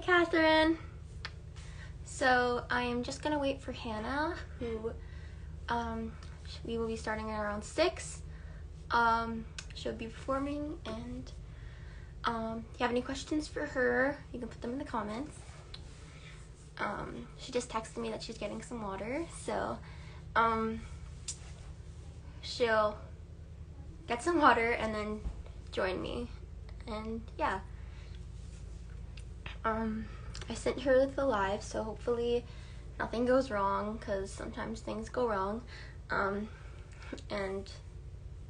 Catherine. So I'm just gonna wait for Hannah, who we will be starting at around 6. She'll be performing, and if you have any questions for her, you can put them in the comments. She just texted me that she's getting some water, so she'll get some water and then join me. And yeah, I sent her the live, so hopefully nothing goes wrong, because sometimes things go wrong. And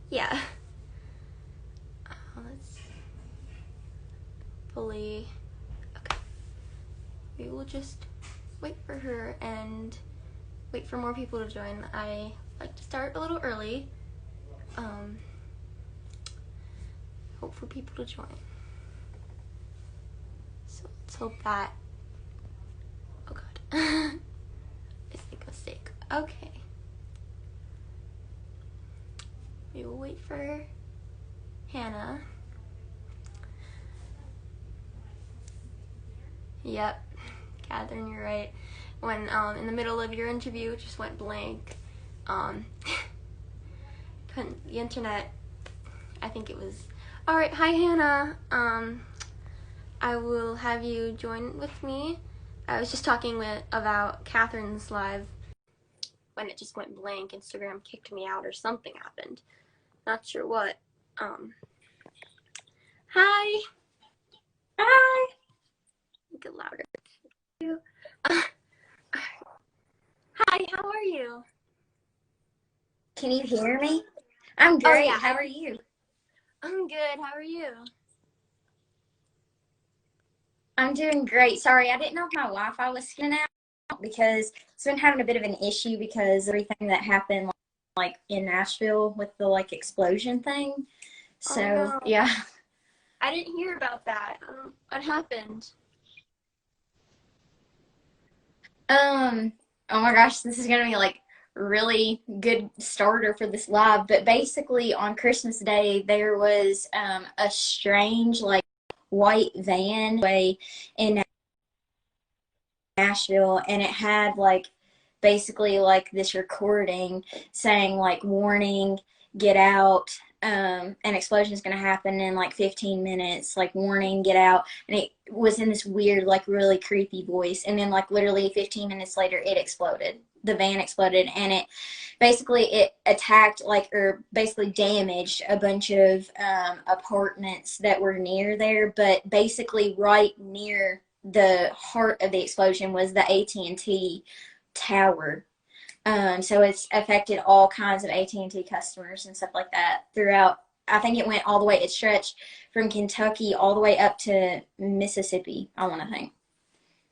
yeah, let's fully, okay, we will just wait for her and wait for more people to join. I like to start a little early, hope for people to join. So let's hope that, oh god, let's make a mistake. Okay, we will wait for Hannah. Yep, Catherine, you're right. When in the middle of your interview, it just went blank. The internet, I think it was. All right, hi Hannah. I will have you join with me. I was just talking about Catherine's live. When it just went blank, Instagram kicked me out or something happened. Not sure what. Hi. Hi. Make it louder. Hi, how are you? Can you hear me? I'm great. Oh, yeah. How are you? I'm good. How are you? I'm doing great. Sorry, I didn't know if my Wi-Fi was skinning out because it's been having a bit of an issue because everything that happened like in Nashville with the explosion thing. So, oh, no. yeah. I didn't hear about that. What happened? Oh my gosh, this is gonna be really good starter for this live, but basically on Christmas Day there was a strange white van in Nashville, and it had basically this recording saying warning, get out, an explosion is going to happen in 15 minutes, warning, get out. And it was in this weird really creepy voice, and then literally 15 minutes later it exploded. The van exploded, and it attacked or basically damaged a bunch of apartments that were near there, but basically right near the heart of the explosion was the AT&T tower. So it's affected all kinds of AT&T customers and stuff like that throughout. I think it went all the way, it stretched from Kentucky all the way up to Mississippi, I want to think.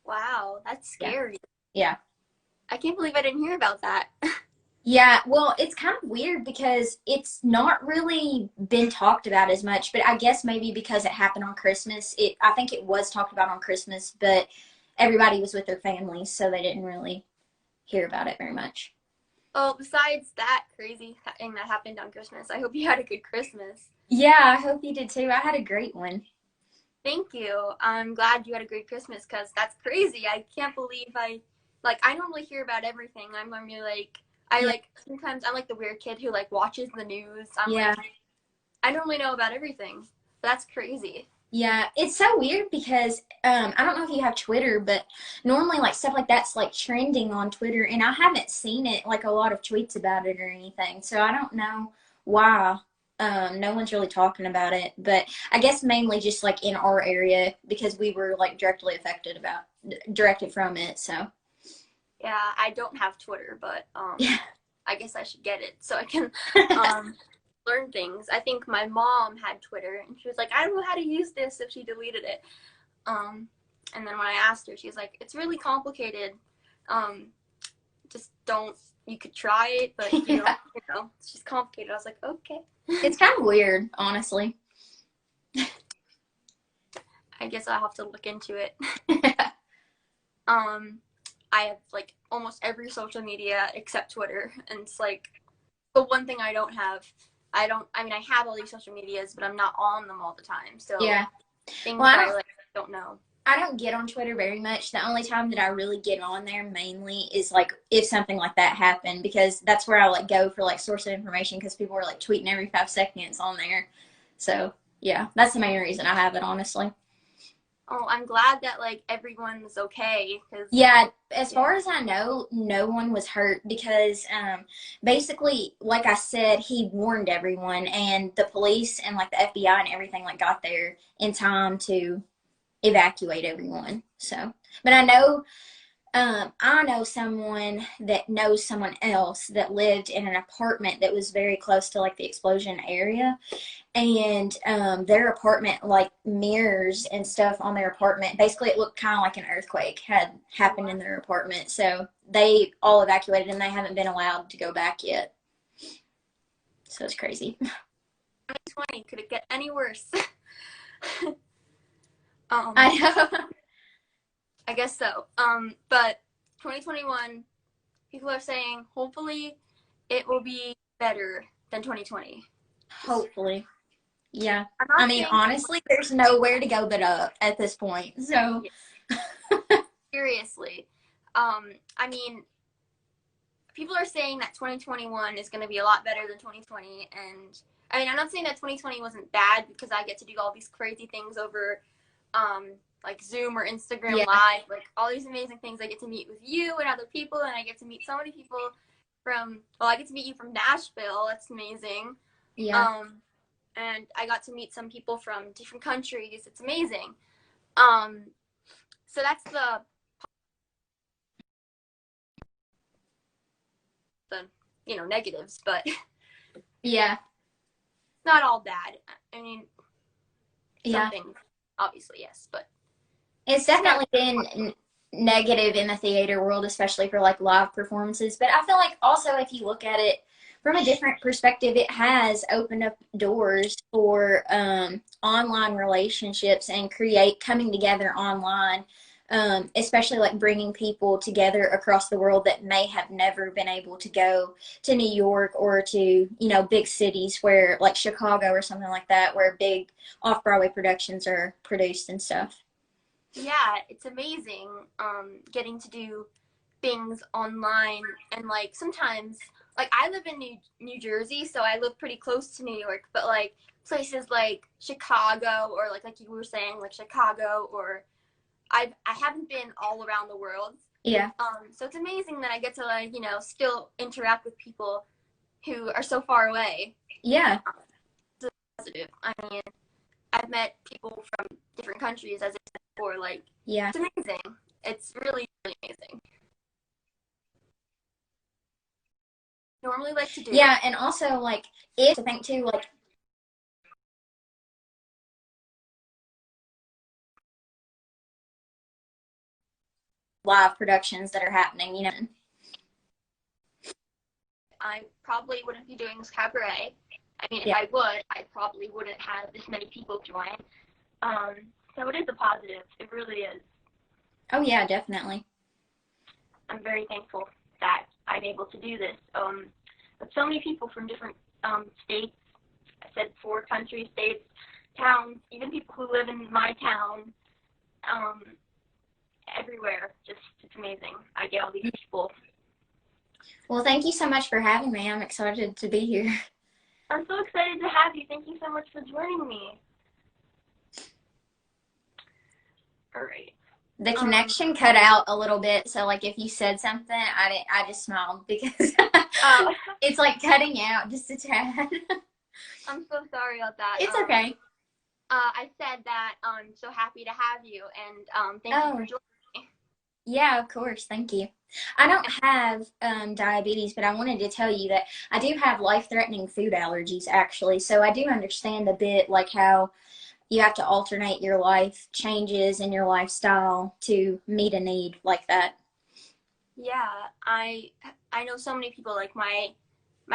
Wow, that's scary. Yeah. I can't believe I didn't hear about that. Yeah, well, it's kind of weird because it's not really been talked about as much, but I guess maybe because it happened on Christmas, I think it was talked about on Christmas, but everybody was with their families, so they didn't really hear about it very much. Oh, besides that crazy thing that happened on Christmas, I hope you had a good Christmas. Yeah, I hope you did too. I had a great one. Thank you. I'm glad you had a great Christmas, because that's crazy. I can't believe I normally hear about everything. I'm normally sometimes I'm the weird kid who watches the news. I normally know about everything. That's crazy. Yeah, it's so weird because I don't know if you have Twitter, but normally stuff like that's trending on Twitter, and I haven't seen it a lot of tweets about it or anything. So I don't know why no one's really talking about it, but I guess mainly just in our area because we were directly directed from it. So yeah, I don't have Twitter, but yeah. I guess I should get it so I can learn things. I think my mom had Twitter, and she was like, I don't know how to use this if she deleted it. And then when I asked her, she was like, it's really complicated. Just don't, you could try it, but you know, it's just complicated. I was like, okay. It's kind of weird, honestly. I guess I'll have to look into it. I have almost every social media except Twitter, and it's the one thing I don't have. I have all these social medias, but I'm not on them all the time. So yeah, things I don't know. I don't get on Twitter very much. The only time that I really get on there mainly is like if something like that happened, because that's where I like go for like source of information, because people are like tweeting every 5 seconds on there. So yeah, that's the main reason I have it, honestly. Oh, I'm glad that like everyone's okay because Yeah, as yeah. far as I know, no one was hurt because basically, like I said, he warned everyone, and the police and like the FBI and everything like got there in time to evacuate everyone. So, but I know someone that knows someone else that lived in an apartment that was very close to like the explosion area, and their apartment, like mirrors and stuff on their apartment, basically it looked kind of like an earthquake had happened in their apartment. So they all evacuated and they haven't been allowed to go back yet. So it's crazy. 2020 could it get any worse? I know. I guess so. But 2021, people are saying hopefully it will be better than 2020. Hopefully. Yeah. I'm I not mean, saying honestly, there's nowhere to go but up at this point. So, seriously. I mean, people are saying that 2021 is going to be a lot better than 2020, and I mean, I'm not saying that 2020 wasn't bad because I get to do all these crazy things over like Zoom or Instagram yeah. Live, like all these amazing things. I get to meet with you and other people, and I get to meet so many people from, well, I get to meet you from Nashville. That's amazing. Yeah. And I got to meet some people from different countries. It's amazing. So that's the negatives, but Yeah. not all bad. I mean, Yeah. something, obviously, yes, but It's definitely been negative in the theater world, especially for like live performances. But I feel like also if you look at it from a different perspective, it has opened up doors for online relationships and create coming together online, especially like bringing people together across the world that may have never been able to go to New York or to, big cities where like Chicago or something like that, where big off-Broadway productions are produced and stuff. yeah, it's amazing getting to do things online. And like sometimes, like I live in New Jersey, so I live pretty close to New York, but like places like Chicago, or like you were saying, like Chicago, or I haven't been all around the world. Yeah. So it's amazing that I get to like still interact with people who are so far away. Yeah. It's positive. I mean, I've met people from different countries, as I said before. Like, Yeah. it's amazing. It's really, really amazing. Normally like to do. Yeah, and also like if to think too, like live productions that are happening. I probably wouldn't be doing this cabaret. I mean, if Yeah. I would, I probably wouldn't have this many people join. So it is a positive. It really is. Oh yeah, definitely. I'm very thankful that I'm able to do this. But so many people from different states, I said 4 countries, states, towns, even people who live in my town, everywhere. Just, it's amazing. I get all these people. Well, thank you so much for having me. I'm excited to be here. I'm so excited to have you. Thank you so much for joining me. All right. The connection cut out a little bit, so like if you said something, I just smiled because it's like cutting out just a tad. I'm so sorry about that. It's okay. I said that I'm so happy to have you, and thank you for joining me. Yeah, of course. Thank you. I don't have diabetes, but I wanted to tell you that I do have life-threatening food allergies, actually. So I do understand a bit like how you have to alternate your life changes in your lifestyle to meet a need like that. Yeah, I know so many people, like my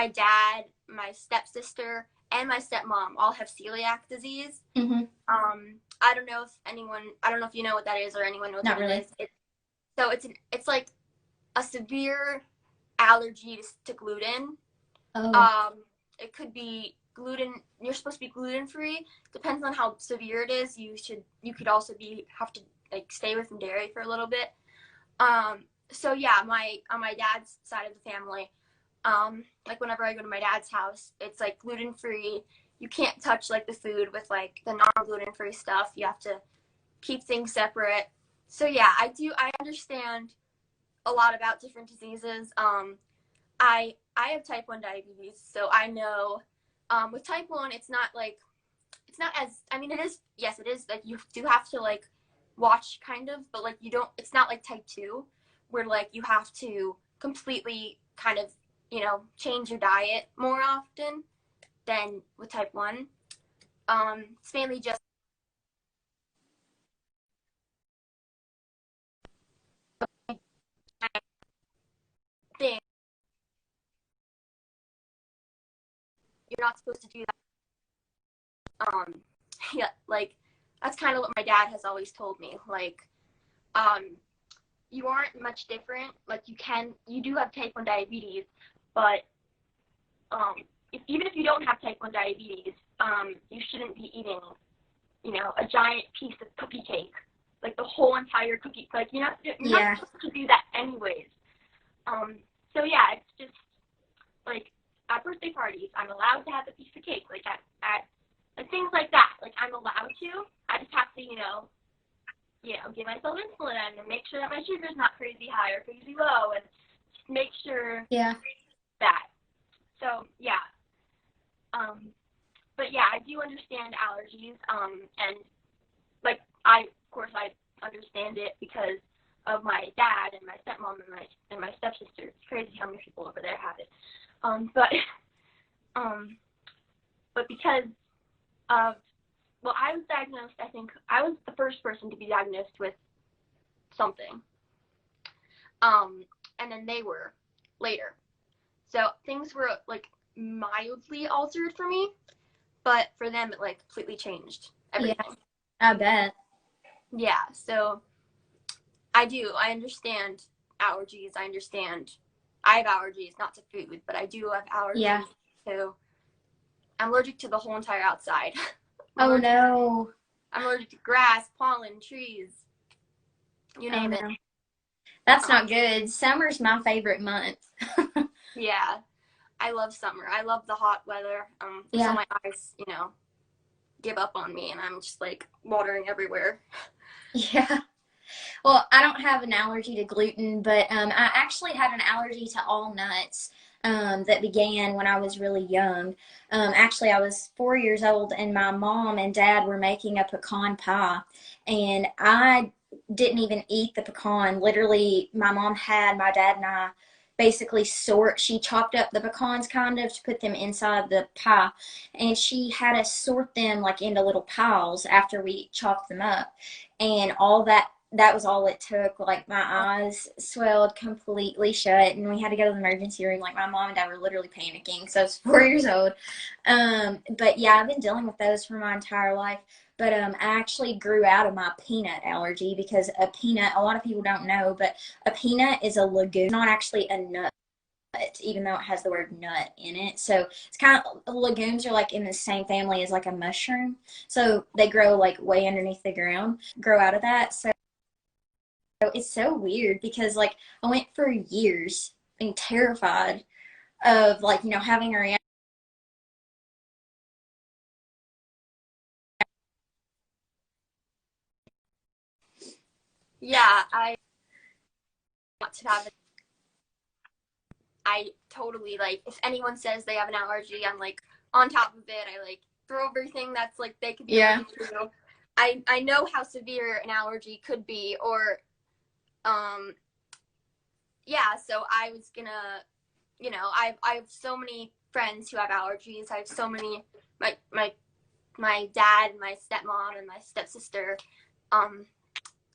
dad, my stepsister, and my stepmom all have celiac disease. Mm-hmm. I don't know if you know what that is, or anyone knows Not what really. it is. It's like a severe allergy to gluten. Oh. It could be gluten. You're supposed to be gluten free. Depends on how severe it is. You could also have to like stay away from dairy for a little bit. So yeah, on my dad's side of the family, like whenever I go to my dad's house, it's like gluten free. You can't touch like the food with like the non-gluten free stuff. You have to keep things separate. So yeah, I understand a lot about different diseases. I have type 1 diabetes, so I know with type 1 it's not as, I mean, it is, yes, it is, like you do have to like watch kind of, but like you don't, it's not like type 2 where like you have to completely kind of, you know, change your diet more often than with type 1. It's mainly just thing. You're not supposed to do that. Yeah, like that's kind of what my dad has always told me. Like, you aren't much different. Like you do have type 1 diabetes, but even if you don't have type 1 diabetes, you shouldn't be eating, you know, a giant piece of cookie cake, like the whole entire cookie. Like you're not supposed to do that anyways. So yeah, it's just like at birthday parties, I'm allowed to have a piece of cake, like at and things like that. Like I'm allowed to. I just have to, you know, give myself insulin and make sure that my sugar's not crazy high or crazy low, and just make sure that. So yeah. But yeah, I do understand allergies. And like of course I understand it because of my dad and my stepmom and my stepsister. It's crazy how many people over there have it. But because of, well, I was diagnosed, I think I was the first person to be diagnosed with something. And then they were later. So things were like mildly altered for me, but for them it like completely changed everything. Yeah, I bet. Yeah, so I understand allergies. I have allergies, not to food, but I do have allergies to, I'm allergic to the whole entire outside. Oh no. I'm allergic to grass, pollen, trees, you name it. That's not good. Summer's my favorite month. Yeah, I love summer. I love the hot weather. So my eyes, you know, give up on me and I'm just like watering everywhere. Yeah. Well, I don't have an allergy to gluten, but I actually had an allergy to all nuts that began when I was really young. Actually, I was 4 years old, and my mom and dad were making a pecan pie, and I didn't even eat the pecan. Literally, my mom had my dad and I basically she chopped up the pecans kind of to put them inside the pie, and she had us sort them like into little piles after we chopped them up, and all that was all it took. Like my eyes swelled completely shut, and we had to go to the emergency room. Like my mom and dad were literally panicking. So I was 4 years old. But yeah, I've been dealing with those for my entire life. But I actually grew out of my peanut allergy because a peanut, a lot of people don't know, but a peanut is a legume, not actually a nut, even though it has the word nut in it. So it's kind of, legumes are like in the same family as like a mushroom. So they grow like way underneath the ground, grow out of that. So it's so weird because like I went for years being terrified of like, you know, having a reaction. Yeah, I want to have it. I totally, like, if anyone says they have an allergy, I'm like on top of it. I like throw everything that's like they could be allergic to. I know how severe an allergy could be, or yeah, so I was gonna, you know, I have so many friends who have allergies. I have so many, my dad, my stepmom, and my stepsister,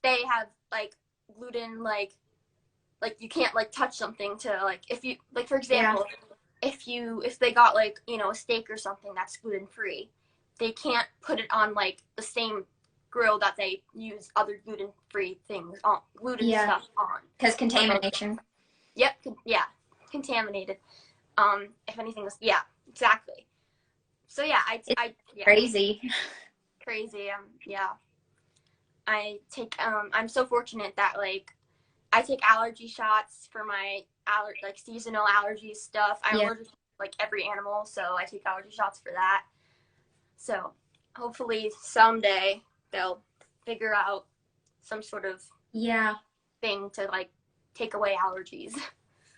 they have like gluten, like you can't like touch something to like, if you like, for example, if they got like, you know, a steak or something that's gluten free, they can't put it on like the same grill that they use other gluten free things on, stuff on, because contamination. Yep, yeah, contaminated. If anything was, yeah, exactly. So yeah, Crazy. Crazy. Yeah. I take I'm so fortunate that like I take allergy shots for my like seasonal allergy stuff. I'm allergic to like every animal, so I take allergy shots for that. So hopefully someday they'll figure out some sort of thing to like take away allergies.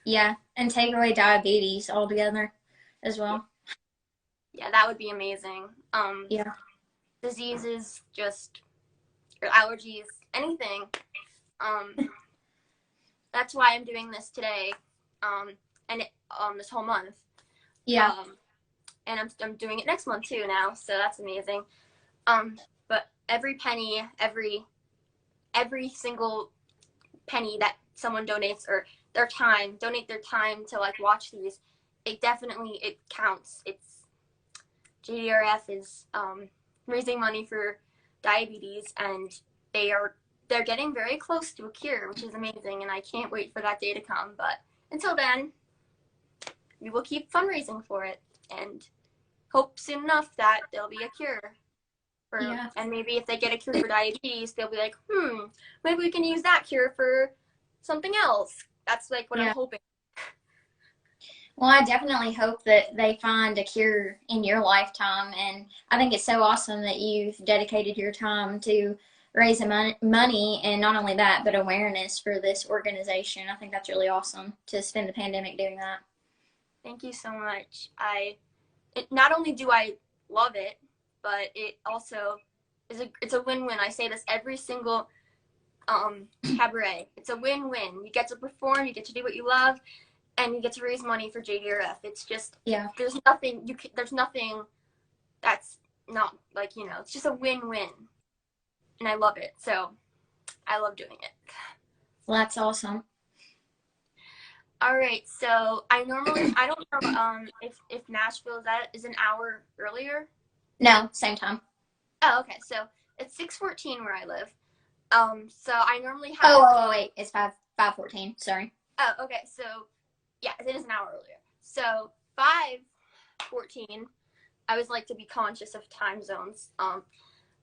Yeah, and take away diabetes altogether as well. Yeah, that would be amazing. Yeah. Diseases, just or allergies, anything. That's why I'm doing this today, and this whole month. Yeah. And I'm doing it next month too now, so that's amazing. But every penny, every single penny that someone donates or donate their time to like watch these, it counts. It's JDRF is raising money for diabetes, and they're getting very close to a cure, which is amazing, and I can't wait for that day to come. But until then, we will keep fundraising for it and hope soon enough that there'll be a cure. And maybe if they get a cure for diabetes, they'll be like, maybe we can use that cure for something else. That's like what I'm hoping. Well, I definitely hope that they find a cure in your lifetime, and I think it's so awesome that you've dedicated your time to raise money, and not only that, but awareness for this organization. I think that's really awesome to spend the pandemic doing that. Thank you so much. Not only do I love it, but it also it's a win-win. I say this every single cabaret. It's a win-win. You get to perform, you get to do what you love, and you get to raise money for JDRF. It's just there's nothing that's not like, it's just a win-win. And I love it. So I love doing it. Well, that's awesome. All right. So I don't know if Nashville is an hour earlier. No, same time. Oh, okay. So it's 6:14 where I live. So I normally have. Oh, wait. It's 5:14. Sorry. Oh, okay. So yeah, it is an hour earlier. So 5:14. I always like to be conscious of time zones.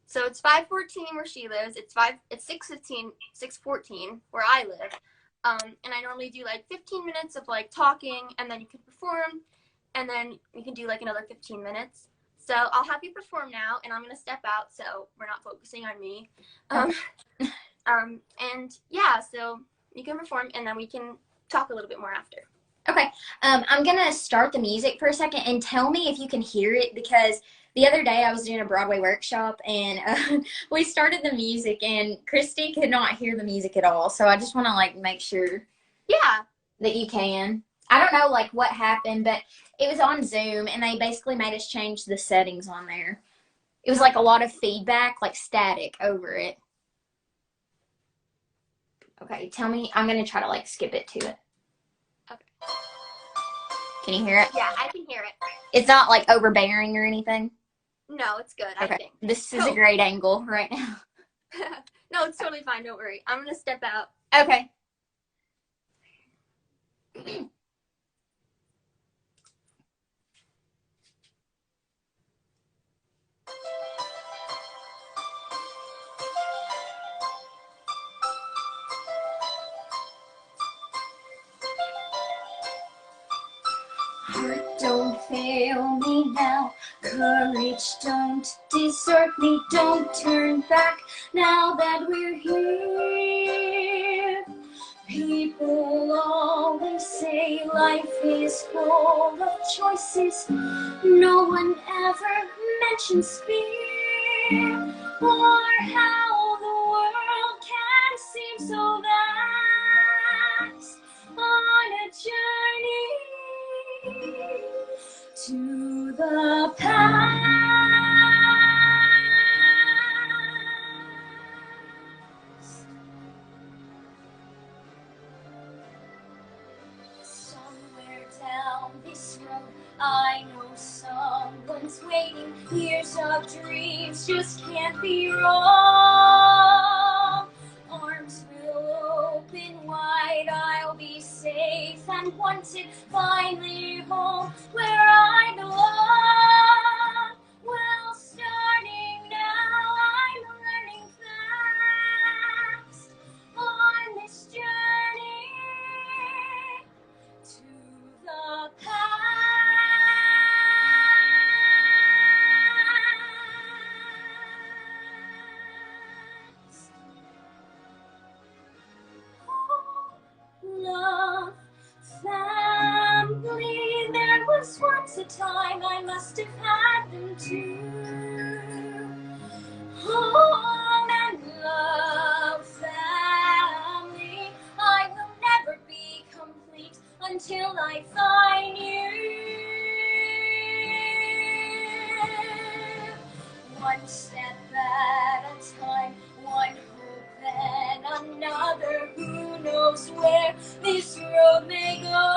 So it's 5:14 where she lives. It's 6:14 where I live. And I normally do like 15 minutes of like talking, and then you can perform, and then you can do like another 15 minutes. So I'll have you perform now, and I'm gonna step out so we're not focusing on me. And yeah, so you can perform, and then we can talk a little bit more after. Okay. I'm gonna start the music for a second, and tell me if you can hear it, because the other day I was doing a Broadway workshop, and we started the music, and Christy could not hear the music at all. So I just want to like make sure that you can. I don't know like what happened, but it was on Zoom, and they basically made us change the settings on there. It was like a lot of feedback, like static over it. Okay, tell me. I'm gonna try to like skip it to it. Okay. Can you hear it? Yeah, I can hear it. It's not like overbearing or anything? No, it's good, okay. I think. This is a great angle right now. No, it's totally fine. Don't worry. I'm going to step out. Okay. Heart, don't fail me now. Courage, don't desert me. Don't turn back now that we're here. People always say life is full of choices. No one ever mentions fear, or how the world can seem so vast on a journey to the past. Somewhere down this road, I know someone's waiting. Years of dreams just can't be wrong. Arms will open wide, I'll be safe and wanted, finally home where I belong. Well, starting now, I'm learning 'cause once a time I must have had them too. Home and love, family, I will never be complete until I find you. One step at a time, one hope and another. Who knows where this road may go?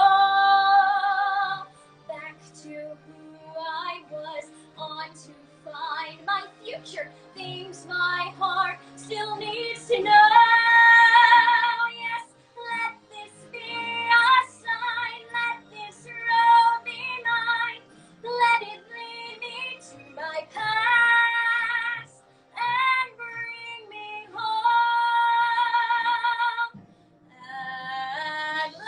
Back to who I was, on to find my future. Things my heart still needs to know. Yes, let this be a sign. Let this road be mine. Let it lead me to my past and bring me home at last.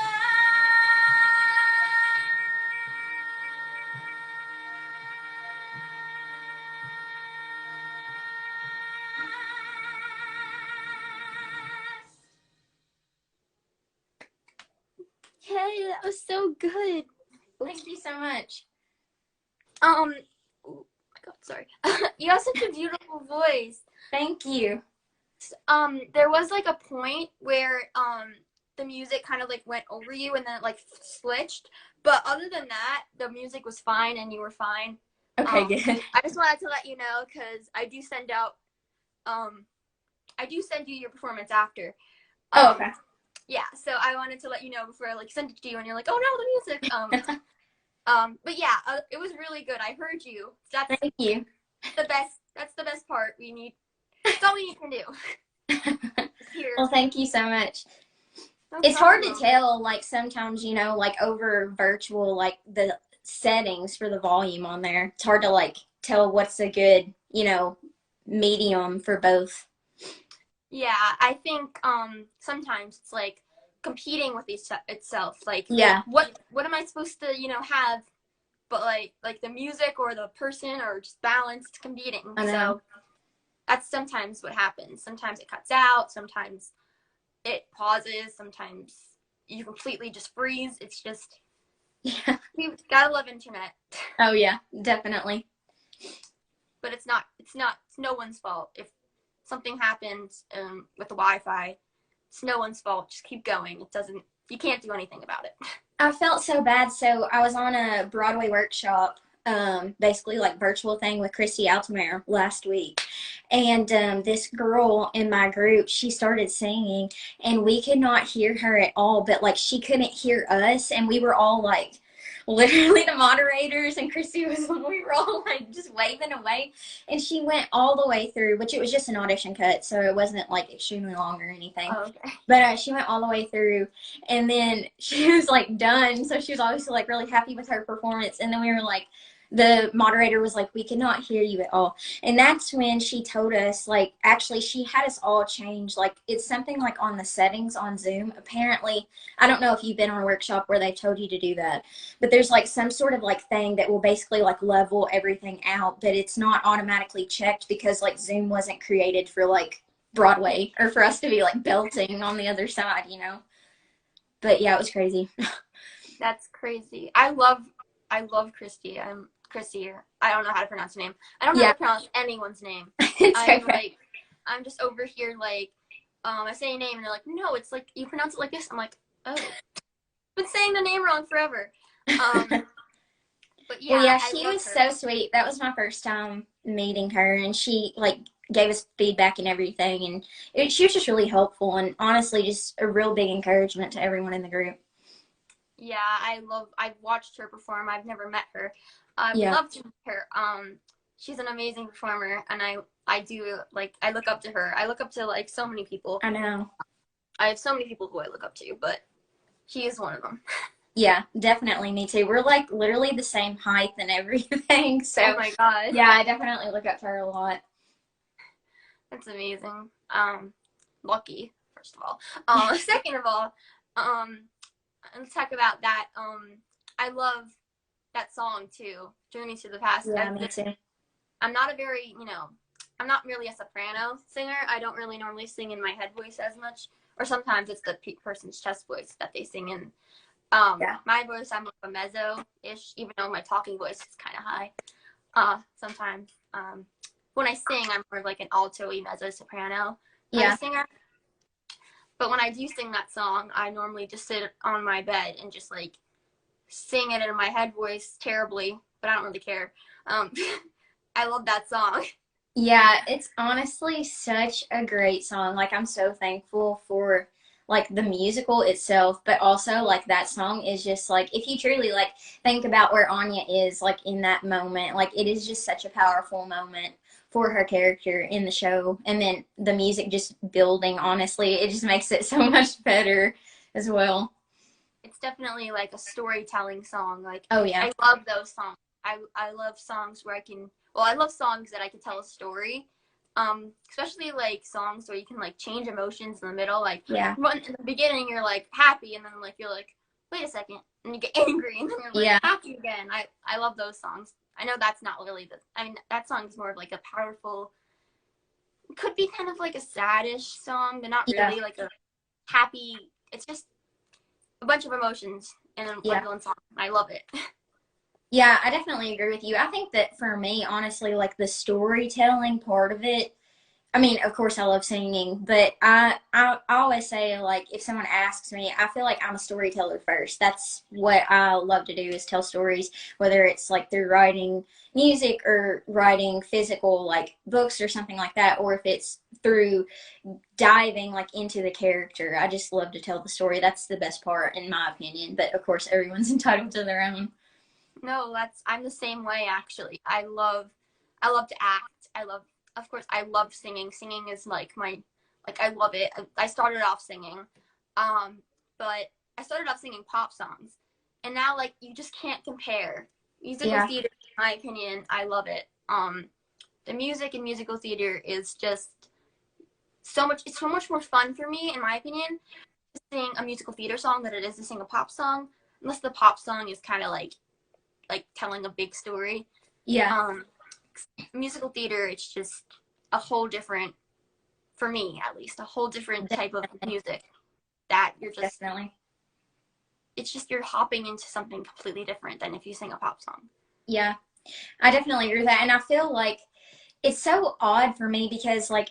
Hey, that was so good. Thank you so much. Oh my God, sorry. You have such a beautiful voice. Thank you. There was like a point where the music kind of like went over you and then it like switched. But other than that, the music was fine and you were fine. Okay, good. I just wanted to let you know because I do send you your performance after. Oh, okay. Yeah, so I wanted to let you know before I like send it to you and you're like, oh no, the music. But yeah, it was really good. I heard you. Thank you. The best. That's the best part. That's all we need to do. Here. Well, thank you so much. No it's problem. hard to tell, like, sometimes, you know, like, over virtual, like, the settings for the volume on there. It's hard to, like, tell what's a good, you know, medium for both. Yeah, I think sometimes it's like competing with itself. Like, yeah, what am I supposed to, have? But like the music or the person or just balanced competing. I know. So that's sometimes what happens. Sometimes it cuts out. Sometimes it pauses. Sometimes you completely just freeze. It's just, yeah. we've gotta love internet. Oh yeah, definitely. But it's no one's fault. If something happens with the Wi-Fi, it's no one's fault. Just keep going. You can't do anything about it. I felt so bad. So I was on a Broadway workshop, basically like virtual thing with Christy Altamare last week. And this girl in my group, she started singing and we could not hear her at all, but like she couldn't hear us. And we were all like, literally the moderators and Christy we were all like just waving away, and she went all the way through, which it was just an audition cut, so it wasn't like extremely long or anything. Oh, okay. But she went all the way through, and then she was like done, so she was obviously like really happy with her performance. And then we were like, the moderator was like, we cannot hear you at all. And that's when she told us, like, actually she had us all change, like, it's something like on the settings on Zoom. Apparently, I don't know if you've been on a workshop where they told you to do that, but there's like some sort of like thing that will basically like level everything out, but it's not automatically checked because like Zoom wasn't created for like Broadway or for us to be like belting on the other side, you know. But yeah, it was crazy. That's crazy. I love Christy. Christy. I don't know how to pronounce her name. I don't know how to pronounce anyone's name. I'm just over here like, I say a name and they're like, no, it's like you pronounce it like this. I'm like, oh, I've been saying the name wrong forever. But yeah, well, yeah, she was so sweet. That was my first time meeting her, and she like gave us feedback and everything, and she was just really helpful, and honestly, just a real big encouragement to everyone in the group. Yeah, I've watched her perform. I've never met her. I would love to meet her. She's an amazing performer, and I do, like, I look up to her. I look up to, like, so many people. I know. I have so many people who I look up to, but she is one of them. Yeah, definitely. Me too. We're, like, literally the same height and everything, so. Oh, my God. Yeah, I definitely look up to her a lot. That's amazing. Lucky, first of all. Second of all, let's talk about that. I love that song too, Journey to the Past. Yeah, me too. I'm not I'm not really a soprano singer. I don't really normally sing in my head voice as much, or sometimes it's the person's chest voice that they sing in. Yeah. My voice, I'm like a mezzo-ish, even though my talking voice is kind of high. Sometimes. When I sing, I'm more of like an alto-y mezzo-soprano kind Yeah. of singer. But when I do sing that song, I normally just sit on my bed and just like sing it in my head voice terribly, but I don't really care. Um, I love that song. Yeah, it's honestly such a great song. Like I'm so thankful for like the musical itself, but also like that song is just like if you truly like think about where Anya is like in that moment, like it is just such a powerful moment for her character in the show. And then the music just building, honestly, it just makes it so much better as well. It's definitely like a storytelling song. Like Oh yeah. I love those songs. I love songs where I can, well, I love songs that I can tell a story. Especially like songs where you can like change emotions in the middle. Like Yeah. in the beginning you're like happy, and then like you're like, wait a second, and you get angry, and then you're like Yeah. happy again. I love those songs. I know that's not really I mean, that song is more of like a powerful, could be kind of like a saddish song, but not Yeah. really like a happy. It's just a bunch of emotions in Yeah. one song. I love it. Yeah, I definitely agree with you. I think that for me, honestly, like the storytelling part of it, I mean, of course I love singing, but I always say like if someone asks me, I feel like I'm a storyteller first. That's what I love to do is tell stories, whether it's like through writing music or writing physical like books or something like that, or if it's through diving like into the character. I just love to tell the story. That's the best part in my opinion, but of course everyone's entitled to their own. No, I'm the same way actually. I love to act. Of course I love singing. Singing is like my, like I love it. I started off singing. Um but I started off singing pop songs. And now like you just can't compare. Musical Yeah, theater, in my opinion, I love it. The music in musical theater is just it's so much more fun for me in my opinion to sing a musical theater song than it is to sing a pop song. Unless the pop song is kind of like telling a big story. yeah, Um, Musical theater, it's just a whole different, for me at least, a whole different type of definitely, music that definitely. it's just you're hopping into something completely different than if you sing a pop song. Yeah, I definitely agree with that. And I feel like it's so odd for me because like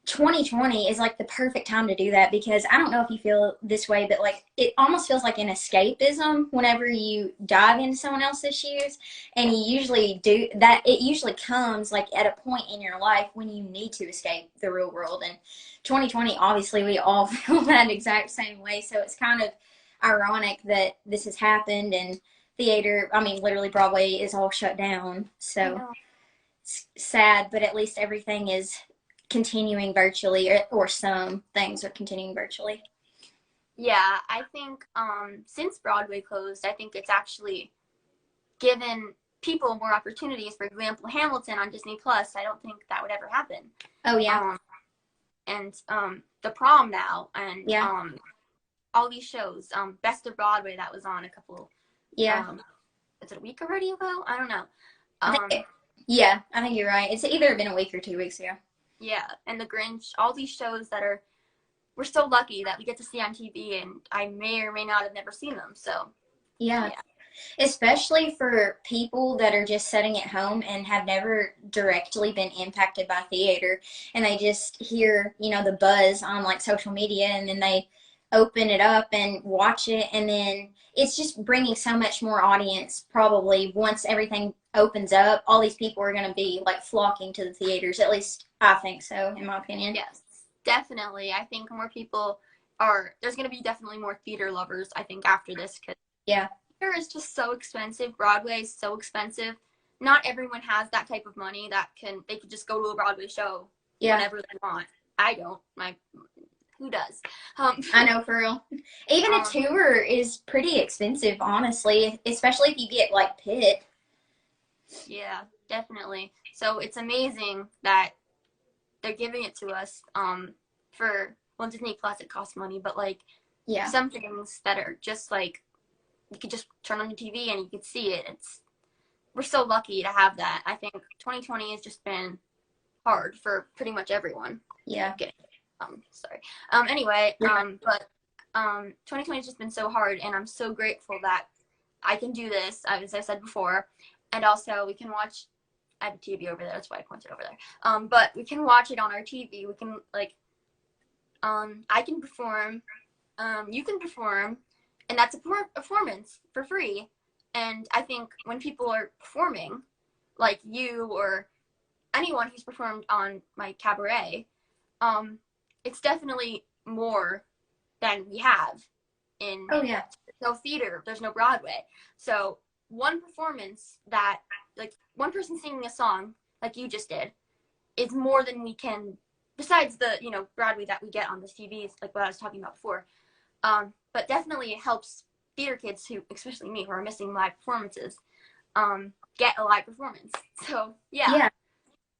2020 is like the perfect time to do that because I don't know if you feel this way, but like it almost feels like an escapism whenever you dive into someone else's shoes. And you usually do that. It usually comes like at a point in your life when you need to escape the real world. And 2020, obviously, we all feel that exact same way. So it's kind of ironic that this has happened and theater, I mean, literally Broadway is all shut down. I So know. it's sad, but at least everything is continuing virtually, or some things are continuing virtually. Yeah, I think since Broadway closed, I think it's actually given people more opportunities. For example, Hamilton on Disney Plus, I don't think that would ever happen. Oh yeah, Um, and The Prom now, and yeah, all these shows. Best of Broadway that was on a couple. yeah. Um, is it a week already ago? I don't know. I think yeah, I think you're right. It's either been a week or 2 weeks ago. Yeah, and The Grinch. All these shows that are, we're so lucky that we get to see on TV, and I may or may not have never seen them. So Yeah, yeah, especially for people that are just sitting at home and have never directly been impacted by theater, and they just hear, the buzz on like social media, and then they open it up and watch it, and then it's just bringing so much more audience. Probably once everything opens up, all these people are going to be like flocking to the theaters. At least I think so, in my opinion. yes, definitely. I think more people are. There's going to be definitely more theater lovers. I think after this, because Yeah, theater is just so expensive. Broadway is so expensive. Not everyone has that type of money that they could just go to a Broadway show yeah. whenever they want. I don't. Who does? I know, for real. Even a Um, tour is pretty expensive, honestly, especially if you get like pit. yeah, definitely. So it's amazing that they're giving it to us. For, well, Disney Plus, it costs money, but like Yeah, some things that are just like you could just turn on the TV and you could see it. We're so lucky to have that. I think 2020 has just been hard for pretty much everyone. yeah, Okay. Sorry. Anyway, yeah, but 2020 has just been so hard, and I'm so grateful that I can do this, as I said before, and also we can watch. I have a TV over there, that's why I pointed over there. But we can watch it on our TV. We can like, I can perform, you can perform, and that's a performance for free. And I think when people are performing, like you or anyone who's performed on my cabaret, it's definitely more than we have in. Oh yeah. No theater, there's no Broadway. So one performance that, like one person singing a song like you just did, is more than we can, besides the, you know, Broadway that we get on the TVs, like what I was talking about before. But definitely it helps theater kids who, especially me, who are missing live performances, get a live performance. So yeah.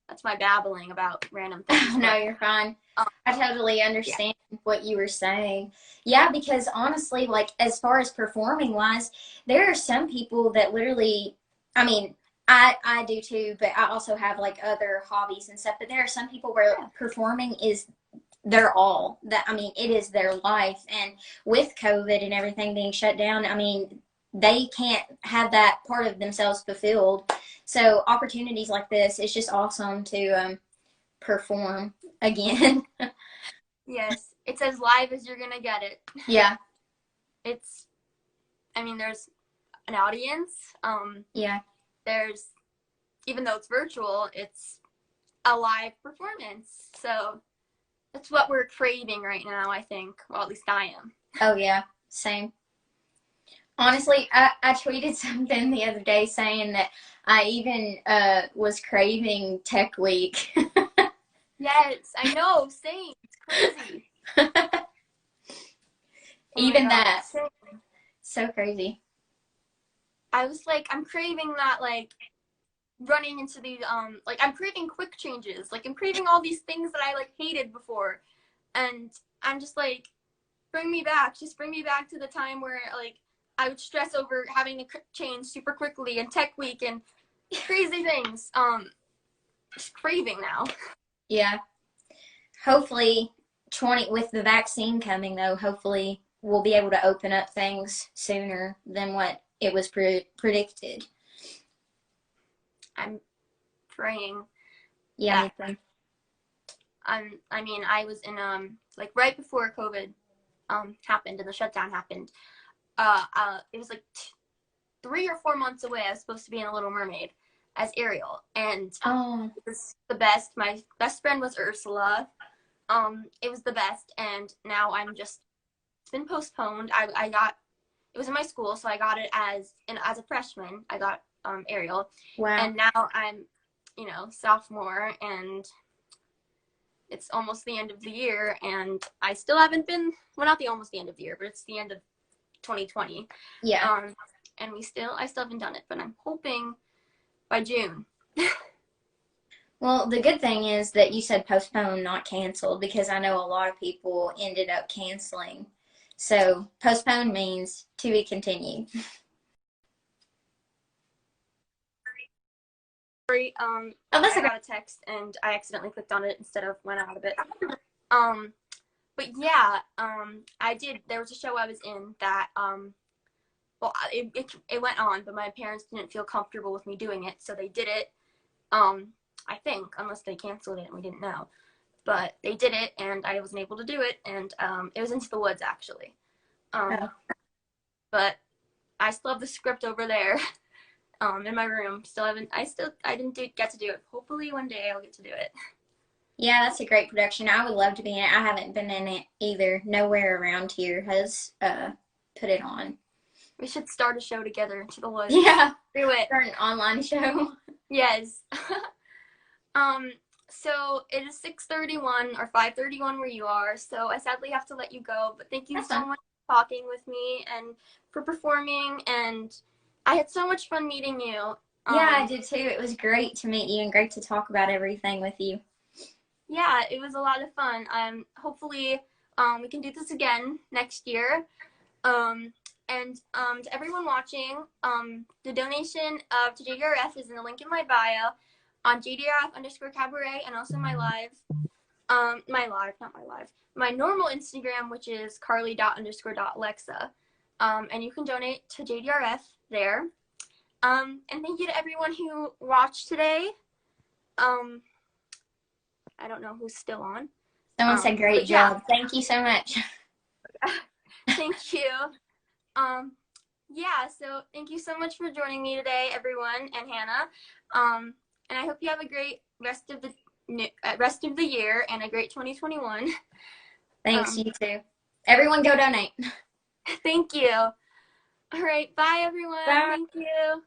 That's my babbling about random things. No, you're fine. I totally understand what you were saying. Yeah, because honestly, like as far as performing wise, there are some people that literally, I mean, I do too, but I also have like other hobbies and stuff. But there are some people where performing is their all. That, I mean, it is their life. And with COVID and everything being shut down, I mean, they can't have that part of themselves fulfilled. So opportunities like this, it's just awesome to perform again. Yes, it's as live as you're gonna get it. Yeah. It's, I mean, there's an audience. Yeah. There's, even though it's virtual, it's a live performance. So that's what we're craving right now, I think. Well, at least I am. Oh yeah, same. Honestly, I tweeted something the other day saying that I even was craving Tech Week. Yes, I know, same. It's crazy. Even that. Same. So crazy. I was like, I'm craving that, like, running into the, like, I'm craving quick changes. Like, I'm craving all these things that I, like, hated before. And I'm just like, bring me back. Just bring me back to the time where, like, I would stress over having to change super quickly and Tech Week and crazy things. Just craving now. Yeah. Hopefully, with the vaccine coming though, hopefully we'll be able to open up things sooner than what it was predicted. I'm praying. Yeah. I mean, I was in like right before COVID happened and the shutdown happened. It was like 3 or 4 months away. I was supposed to be in a Little Mermaid as Ariel, and it was the best. My best friend was Ursula. It was the best, and now it's been postponed. I got, it was in my school, so I got it as a freshman. I got Ariel. Wow. And now I'm, you know, sophomore, and it's almost the end of the year, and I still haven't been, well, not almost the end of the year, but it's the end of 2020. Yeah. And I still haven't done it, but I'm hoping by June. Well, the good thing is that you said postponed, not canceled, because I know a lot of people ended up canceling. So postponed means to be continued. Sorry, I got a text and I accidentally clicked on it instead of went out of it. But yeah, I did. There was a show I was in that, well, it went on, but my parents didn't feel comfortable with me doing it, so they did it. I think, unless they canceled it and we didn't know, but they did it, and I wasn't able to do it, and it was Into the Woods actually. But I still have the script over there, in my room. I didn't get to do it. Hopefully one day I'll get to do it. Yeah, that's a great production. I would love to be in it. I haven't been in it either. Nowhere around here has put it on. We should start a show together, Into the Woods. Yeah. Do it. Start an online show. Yes. So it is 6:31 or 5:31 where you are, so I sadly have to let you go, but thank you so much for talking with me and for performing, and I had so much fun meeting you. Yeah, I did too. It was great to meet you and great to talk about everything with you. Yeah, it was a lot of fun. Hopefully we can do this again next year. And to everyone watching, the donation to JDRF is in the link in my bio on JDRF_Cabaret, and also my my normal Instagram, which is carly._.lexa. And you can donate to JDRF there. And thank you to everyone who watched today. I don't know who's still on. Someone said great job. Thank you so much. Thank you. Yeah, so thank you so much for joining me today, everyone, and Hannah. And I hope you have a great rest of the year and a great 2021. Thanks, you too. Everyone go donate. Thank you. All right, bye everyone. Bye. Thank you.